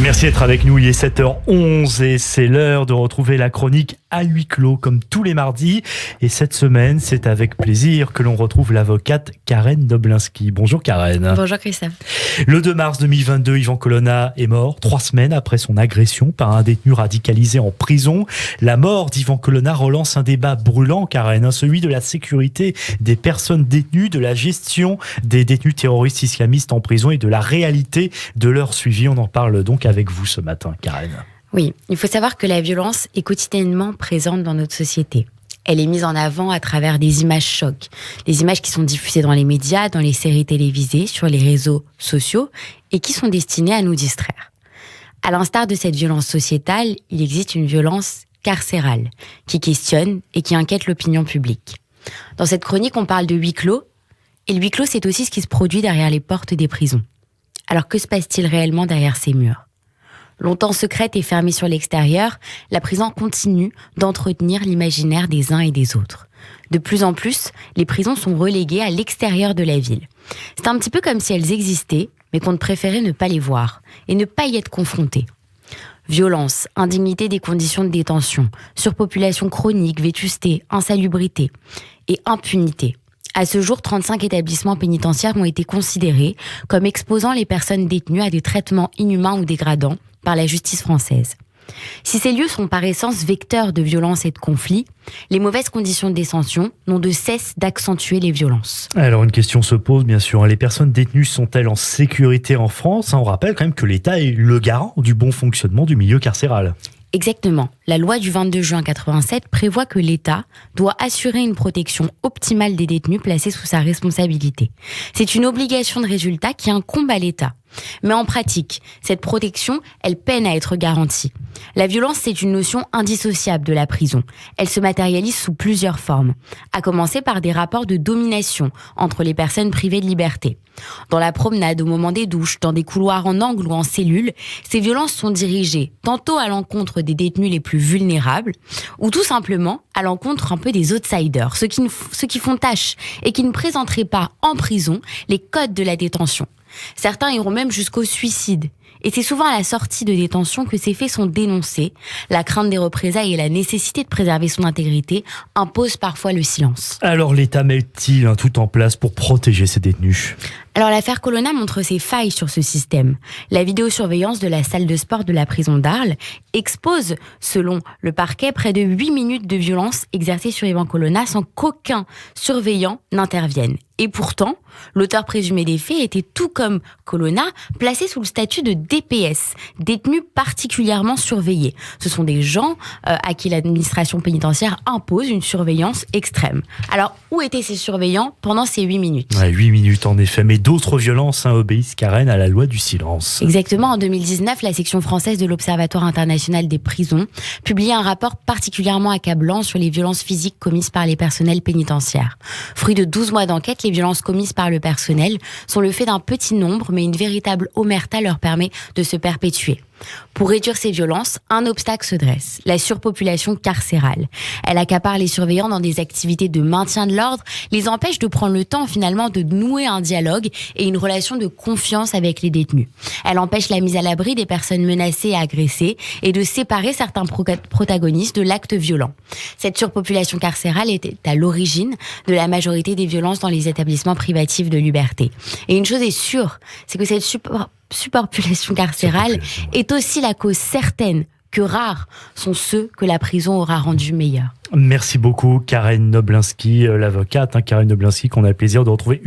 Merci d'être avec nous, il est 7h11 et c'est l'heure de retrouver la chronique à huis clos comme tous les mardis. Et cette semaine, c'est avec plaisir que l'on retrouve l'avocate Karen Noblinski. Bonjour Karen. Bonjour Christophe. Le 2 mars 2022, Yvan Colonna est mort 3 semaines après son agression par un détenu radicalisé en prison. La mort d'Yvan Colonna relance un débat brûlant, Karen, celui de la sécurité des personnes détenues, de la gestion des détenus terroristes islamistes en prison et de la réalité de leur suivi. On en parle donc avec vous ce matin, Karen. Oui, il faut savoir que la violence est quotidiennement présente dans notre société. Elle est mise en avant à travers des images chocs, des images qui sont diffusées dans les médias, dans les séries télévisées, sur les réseaux sociaux et qui sont destinées à nous distraire. À l'instar de cette violence sociétale, il existe une violence carcérale qui questionne et qui inquiète l'opinion publique. Dans cette chronique, on parle de huis clos, et le huis clos, c'est aussi ce qui se produit derrière les portes des prisons. Alors que se passe-t-il réellement derrière ces murs ? Longtemps secrète et fermée sur l'extérieur, la prison continue d'entretenir l'imaginaire des uns et des autres. De plus en plus, les prisons sont reléguées à l'extérieur de la ville. C'est un petit peu comme si elles existaient, mais qu'on préférait ne pas les voir et ne pas y être confronté. Violence, indignité des conditions de détention, surpopulation chronique, vétusté, insalubrité et impunité. À ce jour, 35 établissements pénitentiaires ont été considérés comme exposant les personnes détenues à des traitements inhumains ou dégradants par la justice française. Si ces lieux sont par essence vecteurs de violence et de conflits, les mauvaises conditions de détention n'ont de cesse d'accentuer les violences. Alors une question se pose bien sûr, les personnes détenues sont-elles en sécurité en France ? On rappelle quand même que l'État est le garant du bon fonctionnement du milieu carcéral. Exactement. La loi du 22 juin 87 prévoit que l'État doit assurer une protection optimale des détenus placés sous sa responsabilité. C'est une obligation de résultat qui incombe à l'État. Mais en pratique, cette protection, elle peine à être garantie. La violence, c'est une notion indissociable de la prison. Elle se matérialise sous plusieurs formes, à commencer par des rapports de domination entre les personnes privées de liberté. Dans la promenade, au moment des douches, dans des couloirs en angle ou en cellule, ces violences sont dirigées tantôt à l'encontre des détenus les plus vulnérables, ou tout simplement à l'encontre un peu des outsiders, ceux qui font tâche et qui ne présenteraient pas en prison les codes de la détention. Certains iront même jusqu'au suicide. Et c'est souvent à la sortie de détention que ces faits sont dénoncés. La crainte des représailles et la nécessité de préserver son intégrité imposent parfois le silence. Alors l'État met-il tout en place pour protéger ces détenus ? Alors l'affaire Colonna montre ses failles sur ce système. La vidéosurveillance de la salle de sport de la prison d'Arles expose, selon le parquet, près de 8 minutes de violence exercée sur Yvan Colonna sans qu'aucun surveillant n'intervienne. Et pourtant, l'auteur présumé des faits était, tout comme Colonna, placé sous le statut de DPS, détenu particulièrement surveillé. Ce sont des gens à qui l'administration pénitentiaire impose une surveillance extrême. Alors, où étaient ces surveillants pendant ces 8 minutes ? 8 minutes en effet, mais d'autres violences obéissent, Karen, à la loi du silence. Exactement, en 2019, la section française de l'Observatoire international des prisons publiait un rapport particulièrement accablant sur les violences physiques commises par les personnels pénitentiaires. Fruit de 12 mois d'enquête, les violences commises par le personnel sont le fait d'un petit nombre, mais une véritable omerta leur permet de se perpétuer. Pour réduire ces violences, un obstacle se dresse, la surpopulation carcérale. Elle accapare les surveillants dans des activités de maintien de l'ordre, les empêche de prendre le temps finalement de nouer un dialogue et une relation de confiance avec les détenus. Elle empêche la mise à l'abri des personnes menacées et agressées et de séparer certains protagonistes de l'acte violent. Cette surpopulation carcérale était à l'origine de la majorité des violences dans les établissements privatifs de liberté. Et une chose est sûre, c'est que cette surpopulation carcérale est aussi la cause certaine que rares sont ceux que la prison aura rendus meilleurs. Merci beaucoup Karen Noblinski, l'avocate Karen Noblinski, qu'on a le plaisir de retrouver